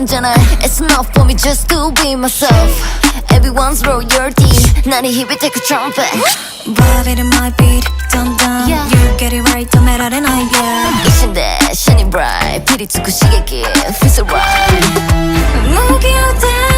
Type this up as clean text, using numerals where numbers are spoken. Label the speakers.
Speaker 1: じゃない It's not for me just to be myself Everyone's royalty 鳴り響いてく trumpet
Speaker 2: Vibe in my beat Dun dun You get it right 止められない Yeah
Speaker 1: 一瞬でシャニブライピリつく刺激 Feel so right
Speaker 2: 動き合って